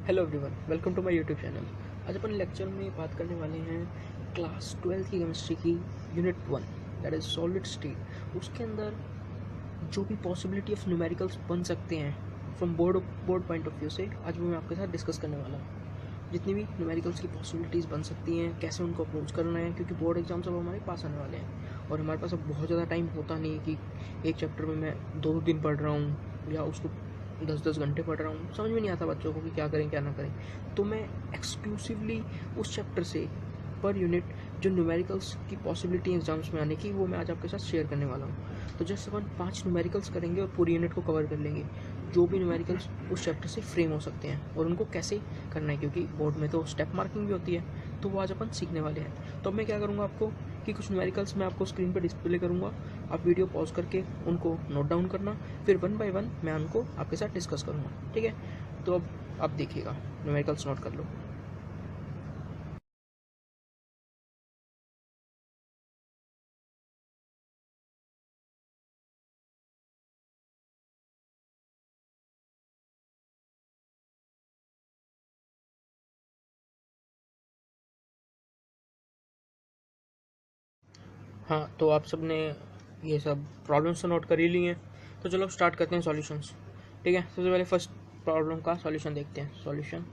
Hello everyone, welcome to my YouTube channel. आज अपन lecture में बात करने वाले हैं क्लास 12 की केमिस्ट्री की unit 1, that is solid state. उसके अंदर जो भी पॉसिबिलिटी ऑफ न्यूमेरिकल्स बन सकते हैं from board point of view से, आज वो मैं आपके साथ डिस्कस करने वाला हूँ। जितनी भी न्यूमेरिकल्स की पॉसिबिलिटीज़ बन सकती हैं, कैसे उनको अप्रोच करना है, क्योंकि बोर्ड एग्जाम्स अब हमारे पास आने वाले हैं और हमारे पास अब बहुत ज़्यादा टाइम होता नहीं है कि एक चैप्टर में मैं 2 दिन पढ़ रहा हूँ या उसको 10-10 घंटे पढ़ रहा हूँ। समझ में नहीं आता बच्चों को कि क्या करें क्या ना करें। तो मैं एक्सक्लूसिवली उस चैप्टर से पर यूनिट जो न्यूमेरिकल्स की पॉसिबिलिटी एग्जाम्स में आने की, वो मैं आज आपके साथ शेयर करने वाला हूँ। तो जस्ट अपन 5 न्यूमेरिकल्स करेंगे और पूरी यूनिट को कवर कर लेंगे, जो भी न्यूमेरिकल्स उस चैप्टर से फ्रेम हो सकते हैं और उनको कैसे करना है, क्योंकि बोर्ड में तो स्टेप मार्किंग भी होती है। तो वो आज अपन सीखने वाले हैं। तो अब मैं क्या करूँगा आपको कि कुछ न्यूमेरिकल्स मैं आपको स्क्रीन पर डिस्प्ले करूँगा, आप वीडियो पॉज करके उनको नोट डाउन करना, फिर 1 बाय 1 मैं उनको आपके साथ डिस्कस करूँगा, ठीक है। तो अब आप देखिएगा, न्यूमेरिकल्स नोट कर लो। हाँ, तो आप सब ने ये सब प्रॉब्लम्स तो नोट कर ही लिए हैं। तो चलो स्टार्ट करते हैं सॉल्यूशंस, ठीक है। सबसे पहले फर्स्ट प्रॉब्लम का सॉल्यूशन देखते हैं, सॉल्यूशन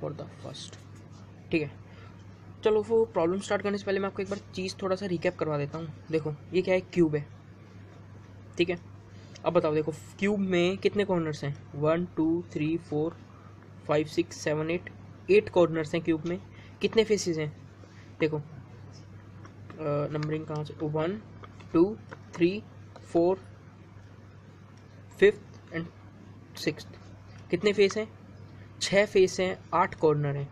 फॉर द फर्स्ट, ठीक है। चलो वो प्रॉब्लम स्टार्ट करने से पहले मैं आपको एक बार चीज़ थोड़ा सा रिकैप करवा देता हूँ। देखो ये क्या है, क्यूब है, ठीक है। अब बताओ, देखो क्यूब में कितने कॉर्नर्स हैं, 1 2 3 4 5 6 7 8, 8 कॉर्नर्स हैं क्यूब में। कितने फेसेस हैं, देखो नंबरिंग कहाँ से, 1 2 3 4 5th एंड 6th। कितने फेस हैं, 6 फेस हैं, 8 कॉर्नर हैं।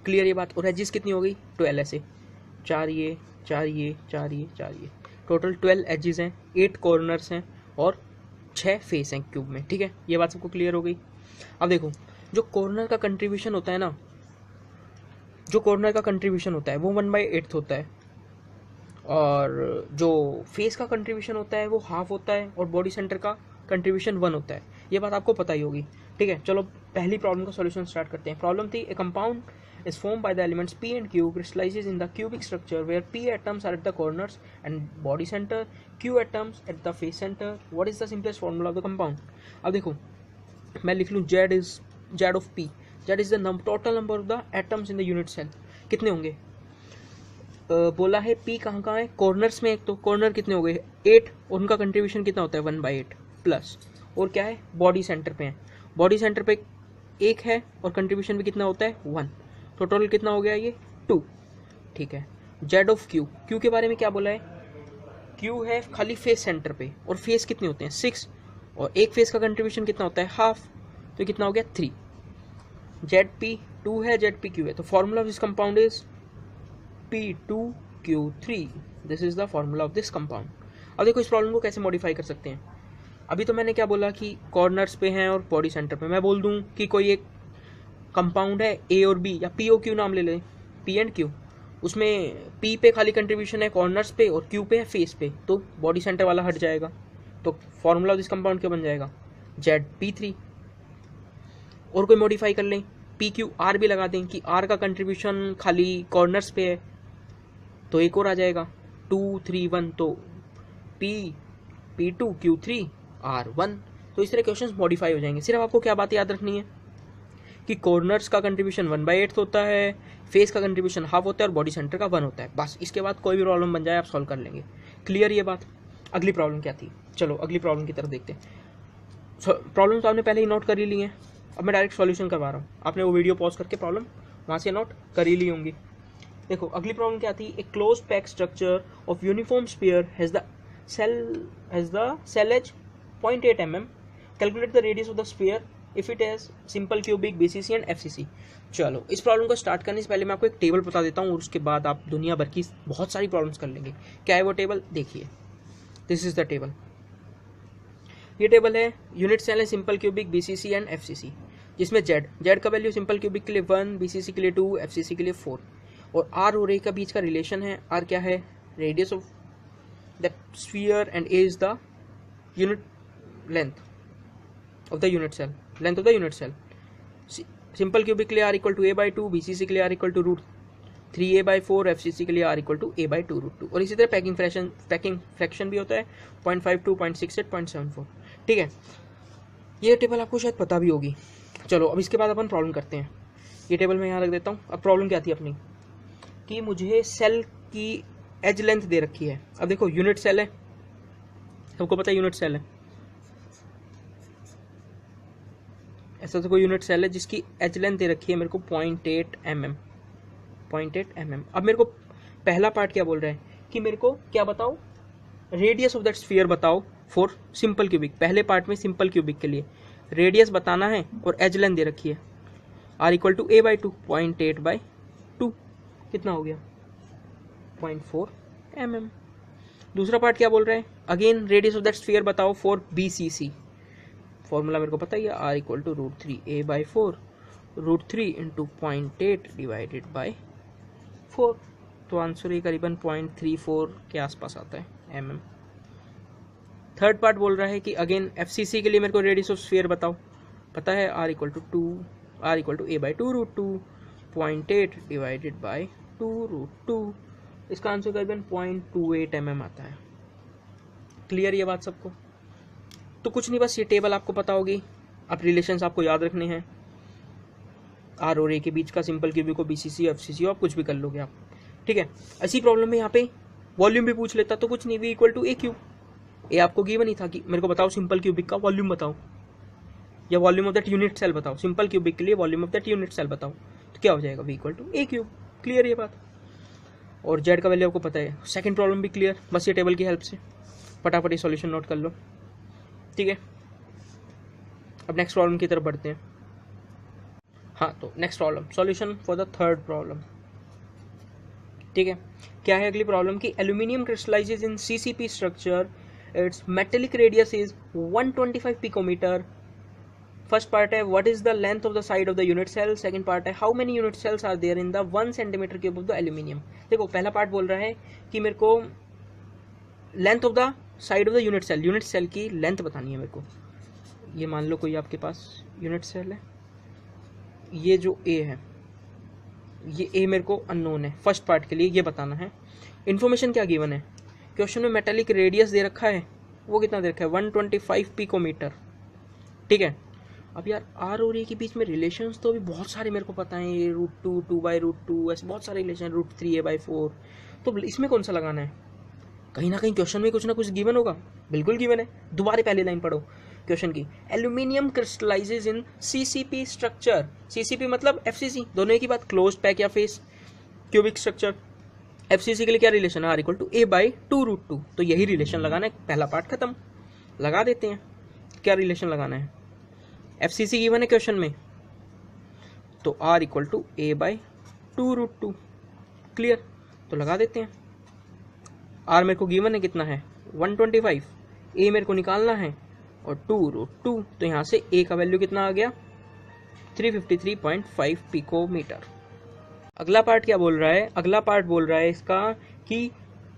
क्लियर ये बात। और एजिस कितनी हो गई, 12 ऐसे, 4 ये 4 ये 4 ये 4 ये, टोटल 12 एजिस हैं, 8 कॉर्नर्स हैं और 6 फेस हैं क्यूब में, ठीक है। ये बात सबको क्लियर हो गई। अब देखो, जो कॉर्नर का कंट्रीब्यूशन होता है ना, जो कॉर्नर का कंट्रीब्यूशन होता है वो 1/8 होता है, और जो फेस का कंट्रीब्यूशन होता है वो हाफ होता है, और बॉडी सेंटर का कंट्रीब्यूशन 1 होता है। ये बात आपको पता ही होगी, ठीक है। चलो पहली प्रॉब्लम का सॉल्यूशन स्टार्ट करते हैं। प्रॉब्लम थी, ए compound is formed by the elements P and Q, crystallizes in the cubic structure where P atoms are at the corners and body center, Q atoms at the face center. What is the simplest formula of the compound? अब देखो मैं लिख लूँ Z of P, Z is the total number of the atoms in the unit cell। कितने होंगे, बोला है P कहाँ कहाँ है, कॉर्नर्स में। एक तो कॉर्नर कितने हो गए, 8, और उनका कंट्रीब्यूशन कितना होता है 1/8 प्लस, और क्या है बॉडी सेंटर पे है, बॉडी सेंटर पे 1 है और कंट्रीब्यूशन भी कितना होता है 1, तो टोटल कितना हो गया ये 2, ठीक है। जेड ऑफ क्यू, क्यू के बारे में क्या बोला है, क्यू है खाली फेस सेंटर पे, और फेस कितने होते हैं 6, और एक फेस का कंट्रीब्यूशन कितना होता है हाफ, तो कितना हो गया 3। जेड पी 2 है, जेड पी क्यू है, तो formula of this compound is P2Q3। This is the formula of this compound. अब देखो इस प्रॉब्लम को कैसे मॉडिफाई कर सकते हैं। अभी तो मैंने क्या बोला कि कॉर्नर्स पे हैं और बॉडी सेंटर पे। मैं बोल दूं कि कोई एक कंपाउंड है ए और बी, या पी ओ क्यू नाम ले लें, पी एंड क्यू। उसमें पी पे खाली कंट्रीब्यूशन है कॉर्नर्स पे और क्यू पे है फेस पे, तो बॉडी सेंटर वाला हट जाएगा, तो फॉर्मूला ऑफ दिस कंपाउंड क्या बन जाएगा, ZP3। और कोई मॉडिफाई कर लें, PQR भी लगा दें कि R का कंट्रीब्यूशन खाली कॉर्नर्स पे है, तो एक और आ जाएगा 2 3 1, तो P2Q3R1। तो इस तरह क्वेश्चन मॉडिफाई हो जाएंगे। सिर्फ आपको क्या बात याद रखनी है कि कॉर्नर्स का कंट्रीब्यूशन 1/8 होता है, फेस का कंट्रीब्यूशन हाफ होता है और बॉडी सेंटर का 1 होता है। बस इसके बाद कोई भी प्रॉब्लम बन जाए आप सॉल्व कर लेंगे। क्लियर ये बात। अगली प्रॉब्लम क्या थी, चलो अगली प्रॉब्लम की तरफ देखते हैं। प्रॉब्लम तो आपने पहले ही नोट कर ही ली है, अब मैं डायरेक्ट सॉल्यूशन करवा रहा हूँ। आपने वो वीडियो पॉज करके प्रॉब्लम वहाँ से नोट कर ही ली होंगी। देखो अगली प्रॉब्लम क्या थी, a close pack structure of uniform sphere has the cell edge 0.8 mm। Calculate the radius of the sphere if it has simple cubic, BCC and FCC. चलो इस प्रॉब्लम को स्टार्ट करने से पहले मैं आपको एक टेबल बता देता हूँ, और उसके बाद आप दुनिया भर की बहुत सारी प्रॉब्लम्स कर लेंगे। क्या है वो टेबल, देखिए, दिस इज द टेबल। ये टेबल है यूनिट सेल है simple cubic, BCC and FCC, जिसमें जेड का वैल्यू सिंपल क्यूबिक के लिए 1, बीसीसी के लिए 2, एफसीसी के लिए 4, और आर और ए का बीच का रिलेशन है। आर क्या है, radius of that sphere, and A is the unit length of the unit cell, length of the unit cell. Simple cubic के लिए R equal to A by two, BCC के लिए R equal to √3a/4, FCC के लिए R equal to a/2√2। और इसी तरह packing fraction भी होता है 0.52, 0.68, 0.74। ठीक है, ये टेबल आपको शायद पता भी होगी। चलो अब इसके बाद अपन प्रॉब्लम करते हैं। ये टेबल मैं यहाँ रख देता हूँ। अब प्रॉब्लम क्या थी अपनी, कि मुझे सेल की एज लेंथ दे रखी है। अब देखो यूनिट सेल है, सबको पता है यूनिट सेल है, ऐसा तो कोई यूनिट सेल है जिसकी एज लेंथ दे रखी है मेरे को 0.8 mm। 0.8 mm। अब मेरे को पहला पार्ट क्या बोल रहा है कि मेरे को क्या बताओ, रेडियस ऑफ दैट स्फीयर बताओ फॉर सिंपल क्यूबिक। पहले पार्ट में सिंपल क्यूबिक के लिए रेडियस बताना है और एज लेंथ दे रखी है आर इक्वल टू a/2, 0.8/2 कितना हो गया 0.4 mm। दूसरा पार्ट क्या बोल रहा है, again radius of that sphere बताओ फॉर BCC। फॉर्मूला मेरे को पता ही है, R equal to √3a/4, √3 into 0.8 divided by 4। तो आंसर ये करीबन 0.34 के आसपास आता है mm। थर्ड पार्ट बोल रहा है कि अगेन FCC के लिए मेरे को रेडियस ऑफ स्फीयर बताओ, पता है R equal to a/2√2, 0.8 divided by 2√2। इसका आंसर करीबन 0.28 mm आता है। क्लियर ये बात सबको? तो कुछ नहीं, बस ये टेबल आपको पता होगी। अब रिलेशंस आपको याद रखने हैं, आर और ए के बीच का, सिंपल क्यूबिक को BCC FCC आप कुछ भी कर लोगे आप। ठीक है, ऐसी प्रॉब्लम में यहाँ पे वॉल्यूम भी पूछ लेता तो कुछ नहीं, V इक्वल टू a/3। ए आपको गिवन ही था कि मेरे को बताओ सिंपल क्यूबिक का वॉल्यूम बताओ, या volume of that unit cell बताओ। सिंपल क्यूबिक के लिए volume of that unit cell बताओ, तो क्या हो जाएगा V equal to a/3। Clear ये बात? और जेड का वैल्यू आपको पता है। सेकंड प्रॉब्लम भी क्लियर, बस ये टेबल की हेल्प से फटाफट ये सॉल्यूशन नोट कर लो। ठीक है, अब नेक्स्ट प्रॉब्लम की तरफ बढ़ते हैं। हाँ, तो next problem, solution for the third problem. ठीक है, क्या है अगली प्रॉब्लम की, aluminium crystallizes in CCP structure, it's metallic radius is 125 picometre. First part है what is the length of the side of the unit cell. Second part है how many unit cells are there in the 1 centimetre cube of the aluminium. देखो पहला part बोल रहा है कि मेरे को length of the side of the unit cell की लेंथ बतानी है मेरे को। ये मान लो कोई आपके पास यूनिट सेल है, ये जो A है, ये A मेरे को अननोन है। फर्स्ट पार्ट के लिए ये बताना है। इन्फॉर्मेशन क्या गिवन है, क्वेश्चन में मेटेलिक रेडियस दे रखा है, वो कितना दे रखा है 125 पिकोमीटर। ठीक है, अब यार R और A के बीच में रिलेशंस तो अभी बहुत सारे मेरे को पता है, √2, 2/√2, ऐसे बहुत सारे रिलेशन, √3a/4। तो इसमें कौन सा लगाना है? कहीं ना कहीं क्वेश्चन में कुछ ना कुछ गिवन होगा, बिल्कुल गिवन है। दोबारा पहली लाइन पढ़ो क्वेश्चन की, aluminium crystallizes in CCP structure. CCP मतलब FCC, दोनों की बात, क्लोज्ड पैक या फेस क्यूबिक स्ट्रक्चर। FCC के लिए क्या रिलेशन है, आर इक्वल टू a/2√2। तो यही रिलेशन लगाना है, पहला पार्ट खत्म, लगा देते हैं। क्या रिलेशन लगाना है, FCC गिवन है क्वेश्चन में, तो are equal to a/2√2। Clear, तो लगा देते हैं। आर मेरे को गिवन है कितना है 125, ए मेरे को निकालना है और 2√2, तो यहाँ से ए का वैल्यू कितना आ गया 353.5 पिकोमीटर। अगला पार्ट क्या बोल रहा है, अगला पार्ट बोल रहा है इसका कि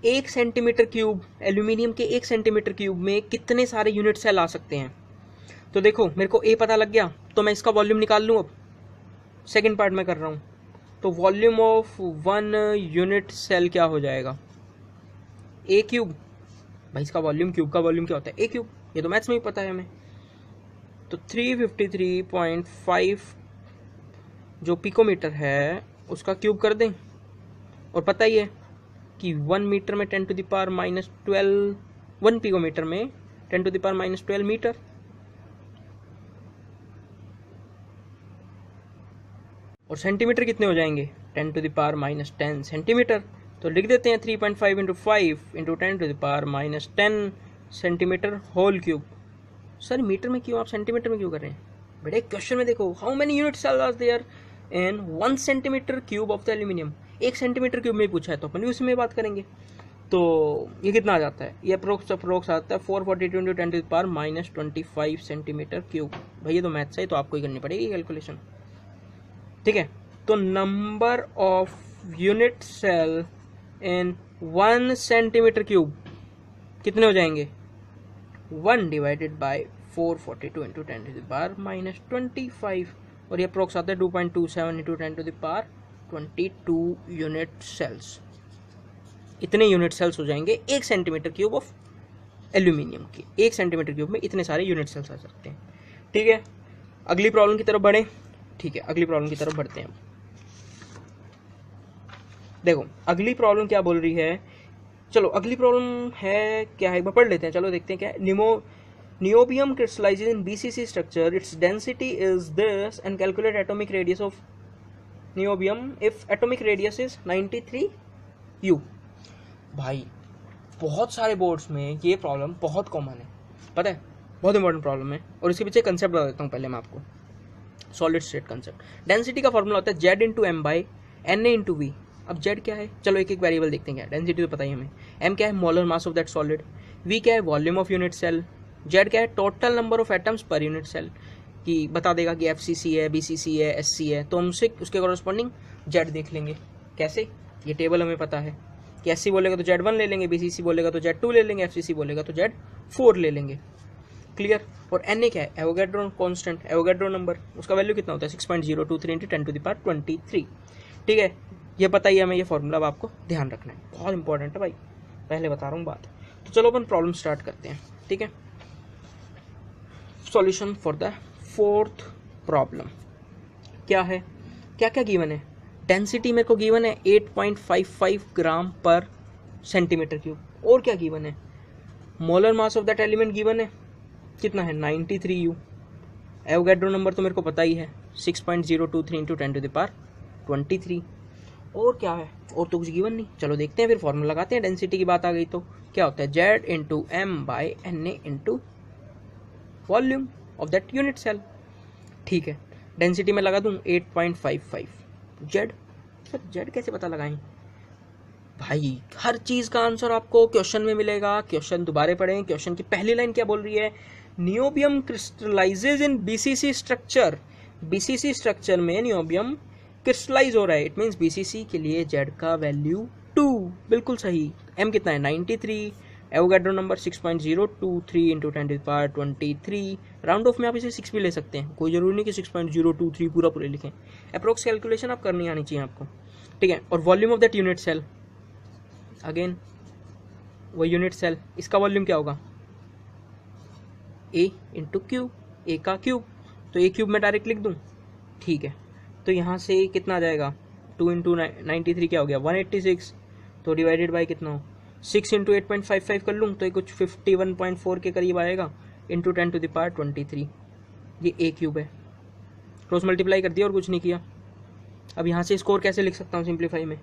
1 सेंटीमीटर क्यूब, एल्यूमिनियम के 1 सेंटीमीटर क्यूब में कितने सारे यूनिट सेल आ सकते हैं। तो देखो मेरे को ए पता लग गया, तो मैं इसका वॉल्यूम निकाल लूँ। अब सेकेंड पार्ट में कर रहा हूँ, तो वॉल्यूम ऑफ 1 यूनिट सेल क्या हो जाएगा, ए क्यूब। भाई इसका वॉल्यूम, क्यूब का वॉल्यूम क्या होता है, ए क्यूब, ये तो मैथ्स में ही पता है हमें। तो 353.5 जो पिकोमीटर है उसका क्यूब कर दें, और पता ही है कि 1 मीटर में 10⁻⁻12, 1 पिकोमीटर में 10⁻⁻12 मीटर। और सेंटीमीटर कितने हो जाएंगे 10⁻⁻10 सेंटीमीटर। तो लिख देते हैं 3.5 × 5 × 10⁻⁻10 centimetre whole cube. Sir metre में क्यों, आप सेंटीमीटर में क्यों कर रहे हैं बेटे? क्वेश्चन में देखो, how many unit cells are there in 1 centimetre cube of the aluminium. 1 centimetre cube में पूछा है तो अपन भी उसमें बात करेंगे। तो ये कितना आ जाता है, ये अप्रोक्स आता है 442 × 10⁻⁻25 सेंटीमीटर क्यूब। भाई ये तो मैथ्स है, तो आपको ही करनी पड़ेगी कैलकुलेशन। ठीक है, तो number of unit cell in 1 centimetre cube कितने हो जाएंगे 1 डिवाइडेड बाय 442 × 10⁻⁻25। और ये अप्रोक्स आता है 2.27 into 10 to the power 22 unit cells. इतने यूनिट सेल्स हो जाएंगे 1 सेंटीमीटर क्यूब ऑफ एल्यूमिनियम की। 1 सेंटीमीटर क्यूब में इतने सारे यूनिट सेल्स आ सकते हैं। ठीक है, अगली प्रॉब्लम की तरफ बढ़े। ठीक है, अगली प्रॉब्लम की तरफ बढ़ते हैं। देखो अगली प्रॉब्लम क्या बोल रही है, चलो अगली प्रॉब्लम है क्या है, एक बार पढ़ लेते हैं। चलो देखते हैं क्या है। Niobium crystallizes in BCC structure. Its density is this and calculate atomic radius of niobium if atomic radius is 93 U। भाई बहुत सारे बोर्ड्स में ये प्रॉब्लम बहुत कॉमन है, पता है, बहुत इंपॉर्टेंट प्रॉब्लम है। और इसके पीछे कंसेप्ट बता देता हूँ पहले मैं आपको। Solid state concept. डेंसिटी का फॉर्मूला होता है Z into M by N A into V. अब जेड क्या है, चलो एक एक वेरिएबल देखते हैं। क्या डेंसिटी तो पता ही हमें। एम क्या है, molar mass of that solid. V क्या है, volume of unit cell. Z क्या है, total number of atoms per unit cell. कि बता देगा कि एफसीसी है, बीसीसी है, एससी है, तो हमसे उसके कॉरस्पॉन्डिंग जेड देख लेंगे। कैसे, ये टेबल हमें पता है कि एससी बोलेगा तो जेड 1 ले लेंगे, बीसीसी बोलेगा तो जेड 2 ले लेंगे, एफसीसी बोलेगा तो जेड 4 ले लेंगे। क्लियर। और एन ए क्या है, एवोगैड्रो कांस्टेंट, एवोगैड्रो नंबर, उसका वैल्यू कितना होता है 6.023 इंटू 10 टू द पावर 23। ठीक है, ये पता ही हमें, ये फॉर्मूला अब आपको ध्यान रखना है, बहुत इंपॉर्टेंट है भाई, पहले बता रहा हूँ बात। तो चलो अपन प्रॉब्लम स्टार्ट करते हैं। ठीक है, solution for the fourth problem क्या है, क्या क्या गिवन है। डेंसिटी मेरे को गिवन है 8.55 ग्राम पर सेंटीमीटर क्यूब। और क्या गिवन है, molar mass of that element given है कितना है 93 U। एवोगैड्रो नंबर तो मेरे को पता ही है 6.023 इंटू 10 टू द पावर 23। और क्या है, और तो कुछ गिवन नहीं। चलो देखते हैं, फिर फॉर्मूला लगाते हैं। डेंसिटी की बात आ गई तो क्या होता है, Z into M by N A into volume of that unit cell. ठीक है, डेंसिटी में लगा दूं 8.55 जेड। सर जेड कैसे पता लगाएं भाई, हर चीज़ का आंसर आपको क्वेश्चन में मिलेगा। क्वेश्चन दोबारा पढ़ें। क्वेश्चन की पहली लाइन क्या बोल रही है, नियोबियम क्रिस्टलाइजेज इन बीसीसी स्ट्रक्चर। बीसीसी स्ट्रक्चर में नियोबियम क्रिस्टलाइज हो रहा है, इट मीन्स बीसीसी के लिए जेड का वैल्यू 2, बिल्कुल सही। एम कितना है 93, Avogadro number 6.023 into 10 to the power 23। Round off में आप इसे 6 भी ले सकते हैं, कोई जरूरी नहीं कि 6.023 पूरा पूरे लिखें। अप्रोक्स कैलकुलेशन आप करनी आनी चाहिए आपको। ठीक है, और volume of that unit cell, again वो यूनिट सेल, इसका वॉल्यूम क्या होगा ए इंटू क्यूब, ए का क्यूब, तो ए क्यूब में डायरेक्ट लिख दूं। ठीक है, तो यहाँ से कितना आ जाएगा 2 इंटू 93 क्या हो गया 186, तो डिवाइडेड बाई कितना हो 6 इंटू 8.55 कर लूँ तो ये कुछ 51.4 के करीब आएगा इंटू 10 टू द पावर 23। ये ए क्यूब है, क्रॉस मल्टीप्लाई कर दिया और कुछ नहीं किया। अब यहाँ से स्कोर कैसे लिख सकता हूँ सिंप्लीफाई में,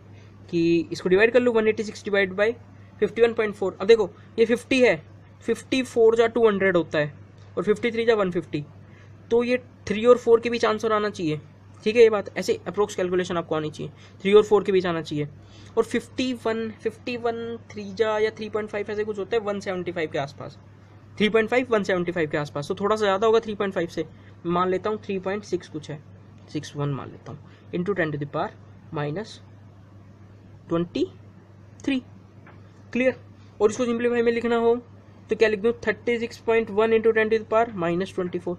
कि इसको डिवाइड कर लूँ 186 डिवाइड बाई 51.4। अब देखो ये 50 है, 54 जा 200 होता है और 53 जा 150, तो ये 3 और 4 के बीच आंसर आना चाहिए। ठीक है, ये बात ऐसे अप्रोक्स कैलकुलेशन आपको आनी चाहिए, 3 और 4 के बीच आना चाहिए। और 51 3 जा या 3.5 ऐसे कुछ होता है 175 के आसपास, 3.5 175 के आसपास, तो थोड़ा सा ज़्यादा होगा 3.5 से। मान लेता हूँ 3.6 कुछ है, 61 मान लेता हूँ, into 10 to the power -23। Clear. और इसको सिंप्लीफाई में लिखना हो तो क्या लिख दूँ 36.1 into 10 to the power -24।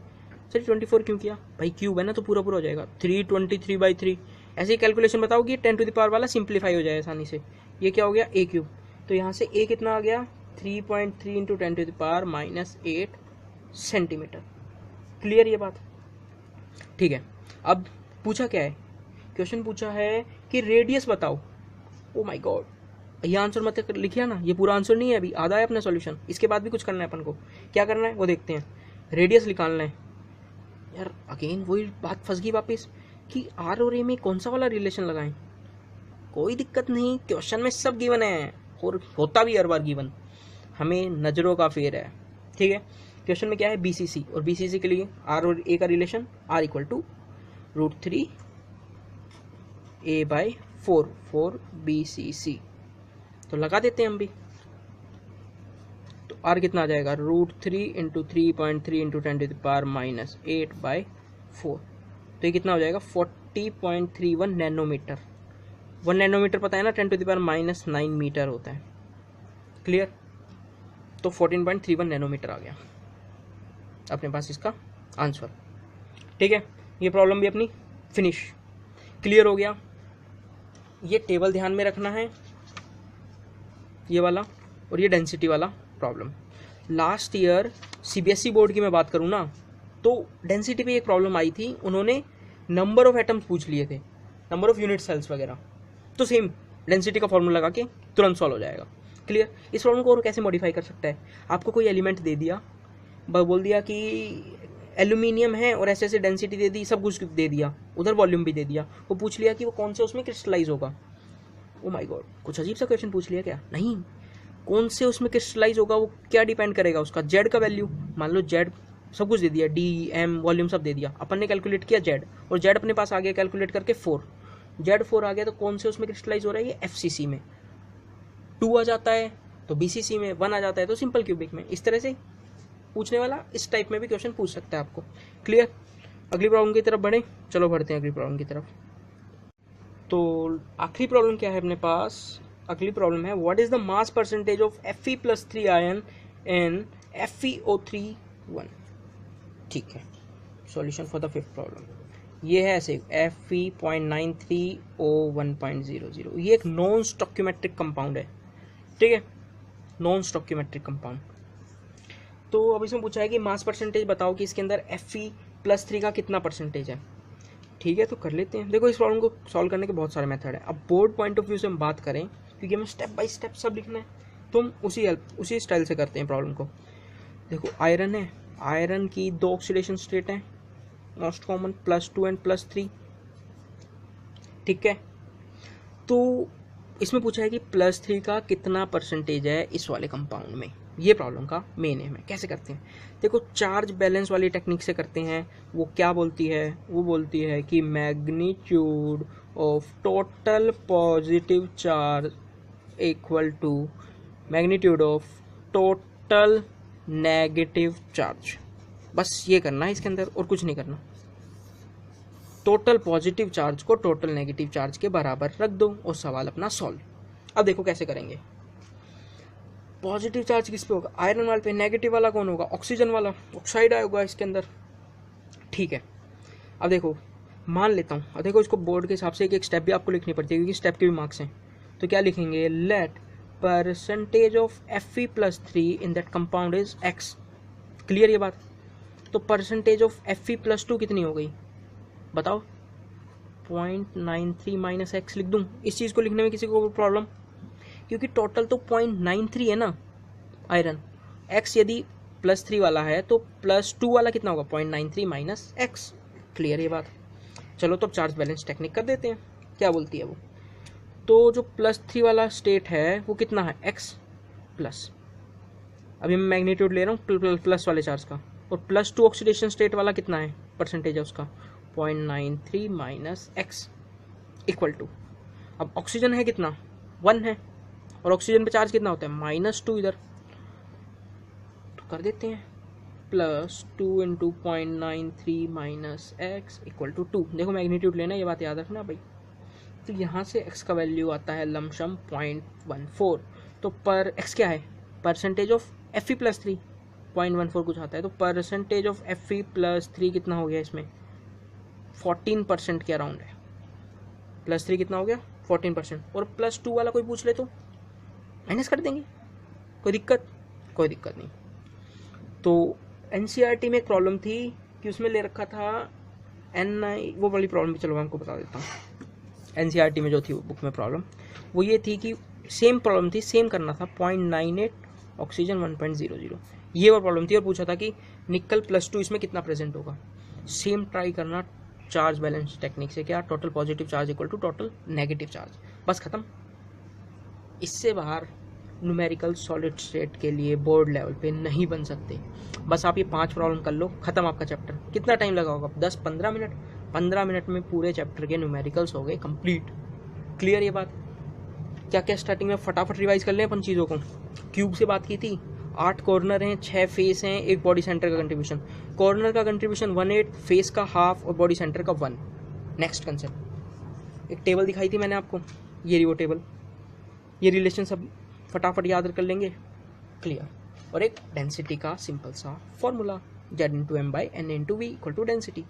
Sir 24 क्यों किया भाई, क्यूब है ना तो पूरा पूरा हो जाएगा 323/3। ऐसे ही कैलकुलेशन बताओगी 10 टू द पावर वाला सिंप्लीफाई हो जाए आसानी से। ये क्या हो गया ए क्यूब, तो यहाँ से ए कितना आ गया 3.3 into 10 to the power -8 centimetre. Clear ये बात। ठीक है, अब पूछा क्या है, क्वेश्चन पूछा है कि रेडियस बताओ। ओ माय गॉड, ये आंसर मत लिखिए ना, ये पूरा आंसर नहीं है, अभी आधा है अपना सॉल्यूशन, इसके बाद भी कुछ करना है अपन को। क्या करना है वो देखते हैं, रेडियस निकालना है। यार अगेन वही बात फंस गई वापस कि आर और ए में कौन सा वाला रिलेशन लगाएं। कोई दिक्कत नहीं, क्वेश्चन में सब गिवन है और होता भी हर बार गिवन, हमें नज़रों का फेर है। ठीक है, क्वेश्चन में क्या है बीसीसी, और बीसीसी के लिए आर और ए का relation R equal to √3 a/4 4 BCC, तो लगा देते हैं हम भी। तो आर कितना आ जाएगा √3 into 3.3 into 10 to the power -8/4, तो ये कितना हो जाएगा 40.31 नैनोमीटर। 1 नैनोमीटर पता है ना 10 टू द पावर -9 मीटर होता है। क्लियर, तो 14.31 नैनोमीटर आ गया अपने पास इसका आंसर। ठीक है, ये प्रॉब्लम भी अपनी फिनिश। क्लियर हो गया। ये टेबल ध्यान में रखना है, ये वाला, और ये डेंसिटी वाला problem. Last year CBSE board की मैं बात करूँ ना, तो डेंसिटी पे एक प्रॉब्लम आई थी, उन्होंने नंबर ऑफ एटम्स पूछ लिए थे, नंबर ऑफ यूनिट सेल्स वगैरह, तो सेम डेंसिटी का फॉर्मूला लगा के तुरंत सॉल्व हो जाएगा। क्लियर। इस प्रॉब्लम को और कैसे मॉडिफाई कर सकता है, आपको कोई एलिमेंट दे दिया, बोल दिया कि एल्यूमिनियम है और ऐसे ऐसे डेंसिटी दे दी, सब कुछ दे दिया, उधर वॉल्यूम भी दे दिया, वो पूछ लिया कि वो कौन से उसमें क्रिस्टलाइज होगा। ओ माय गॉड, कुछ अजीब सा क्वेश्चन पूछ लिया क्या? नहीं, कौन से उसमें क्रिस्टलाइज होगा वो क्या डिपेंड करेगा, उसका जेड का वैल्यू, मान लो जेड सब कुछ दे दिया, डी एम वॉल्यूम सब दे दिया, अपन ने कैलकुलेट किया जेड, और जेड अपने पास आ गया कैलकुलेट करके 4, जेड 4 आ गया, तो कौन से उसमें क्रिस्टलाइज हो रहा है, ये एफसीसी में, 2 आ जाता है तो बीसीसी में, 1 आ जाता है तो सिंपल क्यूबिक में। इस तरह से पूछने वाला इस टाइप में भी क्वेश्चन पूछ सकता है आपको। क्लियर। अगली प्रॉब्लम की तरफ बढ़े, चलो बढ़ते हैं अगली प्रॉब्लम की तरफ। तो आखिरी प्रॉब्लम क्या है अपने पास, अगली प्रॉब्लम है what is the mass percentage of Fe+3 ion in FeO3 1। ठीक है, solution for the fifth problem ये है ऐसे Fe.93O1.00। ये एक नॉन स्टोइकियोमेट्रिक कंपाउंड है, ठीक है, नॉन स्टोइकियोमेट्रिक कंपाउंड। तो अब इसमें पूछा है कि मास परसेंटेज बताओ कि इसके अंदर Fe+3 का कितना परसेंटेज है। ठीक है, तो कर लेते हैं। देखो, इस प्रॉब्लम को सॉल्व करने के बहुत सारे मेथड हैं। अब बोर्ड पॉइंट ऑफ व्यू से हम बात करें, क्योंकि हमें स्टेप बाय स्टेप सब लिखना है, तो हम उसी स्टाइल से करते हैं प्रॉब्लम को। देखो, आयरन है, आयरन की 2 ऑक्सीडेशन स्टेट हैं, मोस्ट कॉमन +2 एंड +3। ठीक है, तो इसमें पूछा है कि +3 का कितना परसेंटेज है इस वाले कंपाउंड में। ये प्रॉब्लम का मेन एम है। कैसे करते हैं, देखो, चार्ज बैलेंस वाली टेक्निक से करते हैं। वो क्या बोलती है, वो बोलती है कि magnitude of total positive charge equal to magnitude of total negative charge. बस ये करना है इसके अंदर, और कुछ नहीं करना। टोटल पॉजिटिव चार्ज को टोटल नेगेटिव चार्ज के बराबर रख दो और सवाल अपना सॉल्व। अब देखो कैसे करेंगे। पॉजिटिव चार्ज किस पे होगा, आयरन वाले पे। नेगेटिव वाला कौन होगा, ऑक्सीजन वाला, ऑक्साइड आएगा इसके अंदर। ठीक है, अब देखो, मान लेता हूँ, अब देखो, इसको बोर्ड के हिसाब से एक एक स्टेप भी आपको लिखनी पड़ती है, क्योंकि स्टेप के भी मार्क्स हैं। तो क्या लिखेंगे, let percentage of Fe+3 in that compound is x। Clear ये बात। तो परसेंटेज ऑफ Fe+2 कितनी हो गई बताओ, 0.93 माइनस x लिख दूँ। इस चीज़ को लिखने में किसी को प्रॉब्लम, क्योंकि टोटल तो 0.93 है ना आयरन। x यदि +3 वाला है तो +2 वाला कितना होगा, 0.93 माइनस x। क्लियर ये बात। चलो, तो अब चार्ज बैलेंस टेक्निक कर देते हैं, क्या बोलती है वो। तो जो +3 वाला स्टेट है वो कितना है, x प्लस, अभी मैं मैग्नीट्यूड ले रहा हूँ प्लस वाले चार्ज का, और +2 ऑक्सीडेशन स्टेट वाला कितना है, परसेंटेज है उसका 0.93 माइनस x इक्वल टू, अब ऑक्सीजन है कितना, 1 है, और ऑक्सीजन पे चार्ज कितना होता है, -2 इधर, तो कर देते हैं +2 × 0.93 माइनस x इक्वल टू 2। देखो, मैग्नीट्यूड लेना, ये बात याद रखना भाई। तो यहाँ से x का वैल्यू आता है लमसम 0.14। तो पर x क्या है, परसेंटेज ऑफ Fe+3 0.14 कुछ आता है, तो परसेंटेज ऑफ Fe+3 कितना हो गया इसमें, 14% के अराउंड है। +3 कितना हो गया, 14%। और +2 वाला कोई पूछ ले तो माइनस कर देंगे, कोई दिक्कत, कोई दिक्कत नहीं। तो NCERT में एक प्रॉब्लम थी कि उसमें ले रखा था Ni, वो वाली प्रॉब्लम भी चलो मैं आपको बता देता हूँ। NCERT में जो थी वो बुक में प्रॉब्लम, वो ये थी कि सेम प्रॉब्लम थी, सेम करना था, 0.98 ऑक्सीजन 1.00, ये वो प्रॉब्लम थी। और पूछा था कि निकल +2 इसमें कितना प्रेजेंट होगा। सेम ट्राई करना चार्ज बैलेंस टेक्निक से, क्या, total positive charge equal to total negative charge, बस खत्म। इससे बाहर न्यूमेरिकल सॉलिड स्टेट के लिए बोर्ड लेवल पे नहीं बन सकते। बस आप ये 5 प्रॉब्लम कर लो, खत्म आपका चैप्टर। कितना टाइम लगा होगा, 10-15 मिनट। 15 मिनट में पूरे चैप्टर के न्यूमेरिकल्स हो गए कंप्लीट। क्लियर ये बात। क्या क्या स्टार्टिंग में फटाफट रिवाइज कर लें अपन चीज़ों को। क्यूब से बात की थी, 8 कॉर्नर हैं, 6 फेस हैं, 1 बॉडी सेंटर का कंट्रीब्यूशन। कॉर्नर का कंट्रीब्यूशन 1/8, फेस का हाफ और बॉडी सेंटर का 1। नेक्स्ट कंसेप्ट, एक टेबल दिखाई थी मैंने आपको, ये रही वो टेबल। ये रिलेशन सब फटाफट याद कर लेंगे, क्लियर। और एक डेंसिटी का सिंपल सा formula, Z into M by N into V equal to density.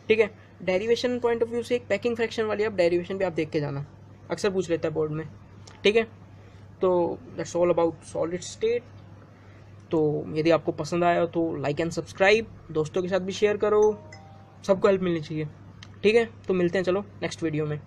ठीक है, डेरिवेशन पॉइंट ऑफ व्यू से एक पैकिंग फ्रैक्शन वाली अब डेरिवेशन भी आप देख के जाना, अक्सर पूछ लेता है बोर्ड में। ठीक है, तो that's all about solid state. तो यदि आपको पसंद आया तो लाइक एंड सब्सक्राइब, दोस्तों के साथ भी शेयर करो, सबको हेल्प मिलनी चाहिए। ठीक है, तो मिलते हैं चलो नेक्स्ट वीडियो में।